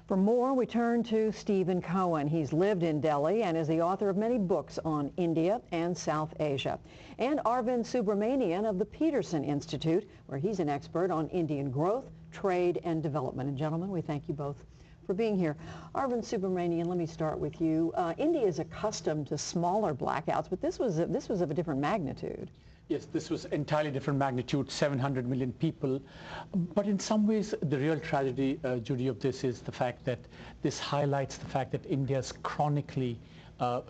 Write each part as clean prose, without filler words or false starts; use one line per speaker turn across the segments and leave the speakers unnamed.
For more, we turn to Stephen Cohen. He's lived in Delhi and is the author of many books on India and South Asia. And Arvind Subramanian of the Peterson Institute, where he's an expert on Indian growth, trade, and development. And gentlemen, we thank you both for being here. Arvind Subramanian, let me start with you. India is accustomed to smaller blackouts, but this was of a different magnitude.
Yes, this was entirely different magnitude, 700 million people. But in some ways, the real tragedy, Judy, of this is the fact that this highlights the fact that India's chronically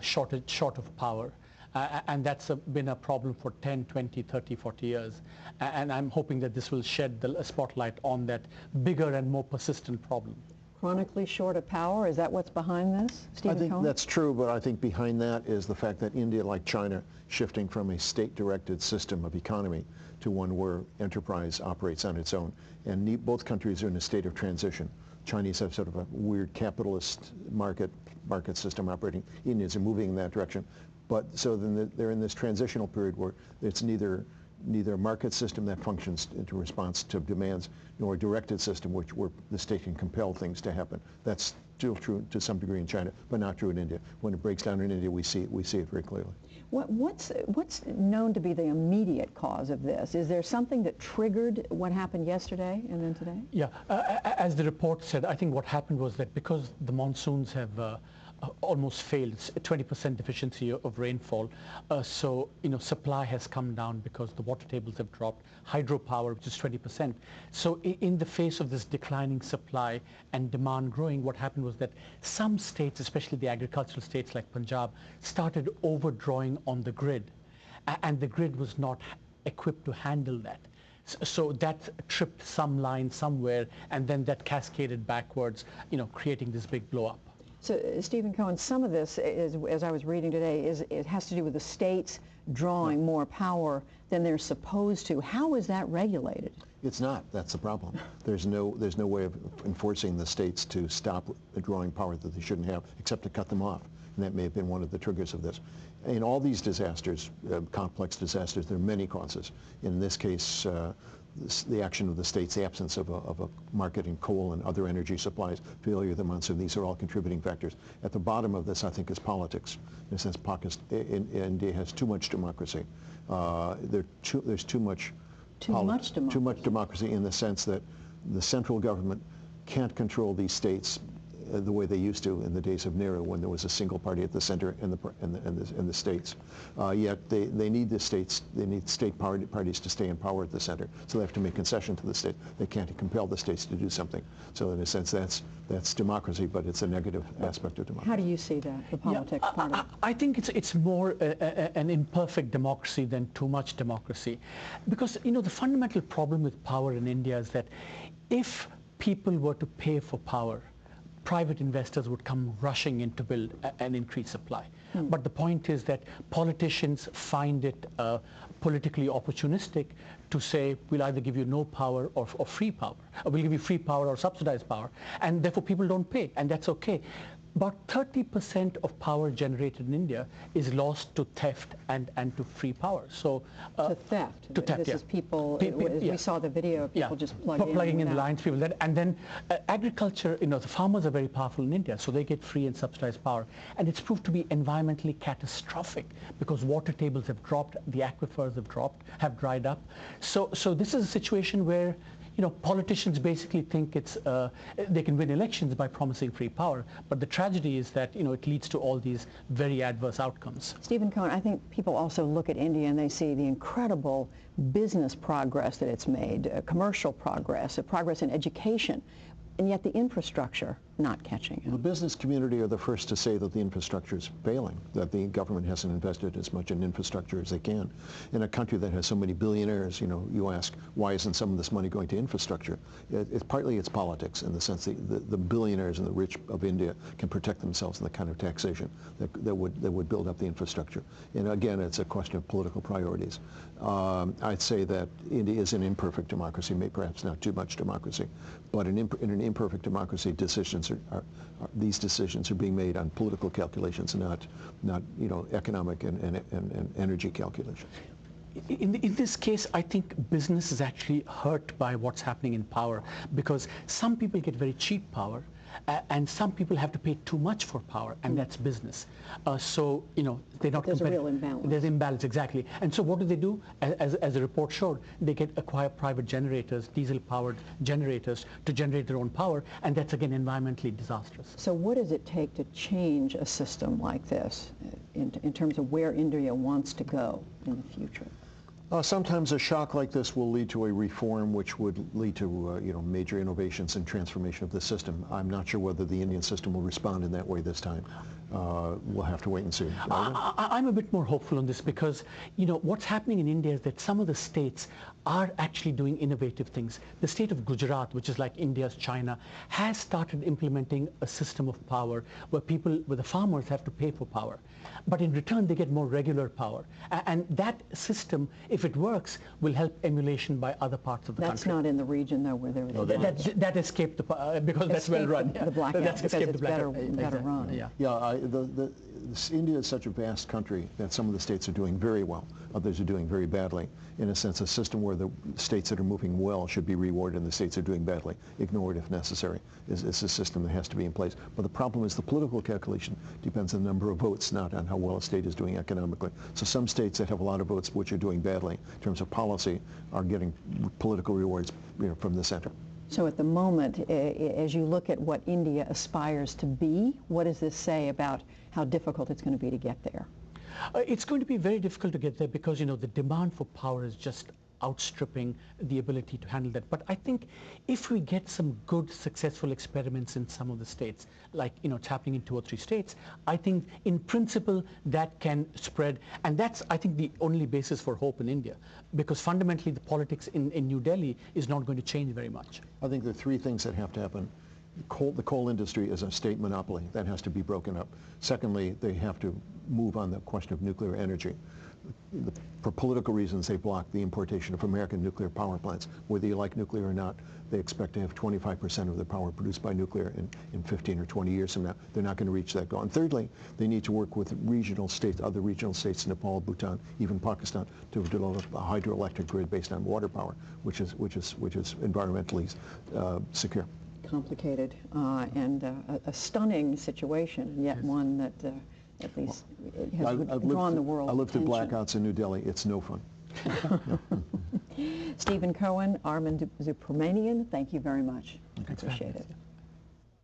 short of power. And that's been a problem for 10, 20, 30, 40 years. And I'm hoping that this will shed the spotlight on that bigger and more persistent problem.
Chronically short of power, is that what's behind this, Stephen
I think
Cohen?
that's true, but I think behind that is the fact that India, like China, shifting from a state-directed system of economy to one where enterprise operates on its own. And both countries are in a state of transition. Chinese have sort of a weird capitalist market system operating. Indians are moving in that direction. But so then they're in this transitional period where it's neither a market system that functions into response to demands, nor a directed system where the state can compel things to happen. That's still true to some degree in China, but not true in India. When it breaks down in India, we see it very clearly.
What's known to be the immediate cause of this? Is there something that triggered what happened yesterday and then today?
Yeah, as the report said, I think what happened was that because the monsoons have almost failed, it's a 20% deficiency of rainfall. So, supply has come down because the water tables have dropped. Hydropower, which is 20%. So in the face of this declining supply and demand growing, what happened was that some states, especially the agricultural states like Punjab, started overdrawing on the grid. And the grid was not equipped to handle that. So that tripped some line somewhere, and then that cascaded backwards, creating this big blow up.
So, Stephen Cohen, some of this, as I was reading today, it has to do with the states drawing more power than they're supposed to. How is that regulated?
It's not. That's the problem. There's no way of enforcing the states to stop drawing power that they shouldn't have, except to cut them off. And that may have been one of the triggers of this. In all these disasters, complex disasters, there are many causes. In this case, the action of the states, the absence of a market in coal and other energy supplies, failure of the monsoon, these are all contributing factors. At the bottom of this, I think, is politics. In a sense, India has too much democracy. There's too much democracy in the sense that the central government can't control these states the way they used to in the days of Nehru, when there was a single party at the center and the states. Yet they need the states, they need state parties to stay in power at the center. So they have to make concession to the state. They can't compel the states to do something. So in a sense, that's democracy, but it's a negative aspect of democracy.
How do you see that, the politics part of it?
I think it's more an imperfect democracy than too much democracy. Because, the fundamental problem with power in India is that if people were to pay for power, private investors would come rushing in to build an increased supply. But the point is that politicians find it politically opportunistic to say, we'll either give you no power or free power. Or we'll give you free power or subsidized power. And therefore people don't pay, and that's okay. About 30% of power generated in India is lost to theft and to free power. So
to theft.
To theft.
This is people. We saw the video of people just plugging
in the lines. People and then agriculture. The farmers are very powerful in India, so they get free and subsidized power. And it's proved to be environmentally catastrophic because water tables have dropped, the aquifers have dried up. So this is a situation where politicians basically think they can win elections by promising free power, but the tragedy is that it leads to all these very adverse outcomes.
Stephen Cohen, I think people also look at India and they see the incredible business progress that it's made, commercial progress, progress in education, and yet the infrastructure not catching up.
The business community are the first to say that the infrastructure is failing, that the government hasn't invested as much in infrastructure as they can. In a country that has so many billionaires, you ask, why isn't some of this money going to infrastructure? Partly it's politics, in the sense that the billionaires and the rich of India can protect themselves in the kind of taxation that would build up the infrastructure. And again, it's a question of political priorities. I'd say that India is an imperfect democracy, perhaps not too much democracy, but in an imperfect democracy, these decisions are being made on political calculations, not economic and energy calculations.
In this case, I think business is actually hurt by what's happening in power, because some people get very cheap power and some people have to pay too much for power, and that's business. So, they're not
There's a real imbalance.
There's imbalance, exactly. And so what do? As the report showed, they can acquire private generators, diesel-powered generators, to generate their own power, and that's, again, environmentally disastrous.
So what does it take to change a system like this in terms of where India wants to go in the future?
Sometimes a shock like this will lead to a reform which would lead to major innovations and transformation of the system. I'm not sure whether the Indian system will respond in that way this time. We'll have to wait and see.
I'm a bit more hopeful on this because, what's happening in India is that some of the states are actually doing innovative things. The state of Gujarat, which is like India's China, has started implementing a system of power where the farmers have to pay for power. But in return, they get more regular power. And that system, if it works, will help emulation by other parts of the country.
That's not in the region, though, where they're...
That escaped because that's well run.
The blackout,
that's
because
escaped
it's
the blackout.
better run.
India is such a vast country that some of the states are doing very well, others are doing very badly. In a sense, a system where the states that are moving well should be rewarded and the states that are doing badly ignored if necessary is a system that has to be in place. But the problem is the political calculation depends on the number of votes, not on how well a state is doing economically. So some states that have a lot of votes which are doing badly in terms of policy are getting political rewards from the center.
So at the moment, as you look at what India aspires to be, what does this say about how difficult it's going to be to get there?
It's going to be very difficult to get there because, the demand for power is just outstripping the ability to handle that. But I think if we get some good, successful experiments in some of the states, like, it's happening in 2 or 3 states, I think in principle that can spread. And that's, I think, the only basis for hope in India, because fundamentally the politics in New Delhi is not going to change very much.
I think there are 3 things that have to happen. The coal industry is a state monopoly. That has to be broken up. Secondly, they have to move on the question of nuclear energy. For political reasons, they block the importation of American nuclear power plants. Whether you like nuclear or not, they expect to have 25% of their power produced by nuclear in 15 or 20 years from now. They're not going to reach that goal. And thirdly, they need to work with regional states, other regional states, Nepal, Bhutan, even Pakistan, to develop a hydroelectric grid based on water power, which is environmentally secure.
Complicated and a stunning situation, and yet one that at least has drawn the world's
I lived through
attention.
blackouts in New Delhi. It's no fun.
Stephen Cohen, Arvind Subramanian, thank you very much.
Okay.
Appreciate it.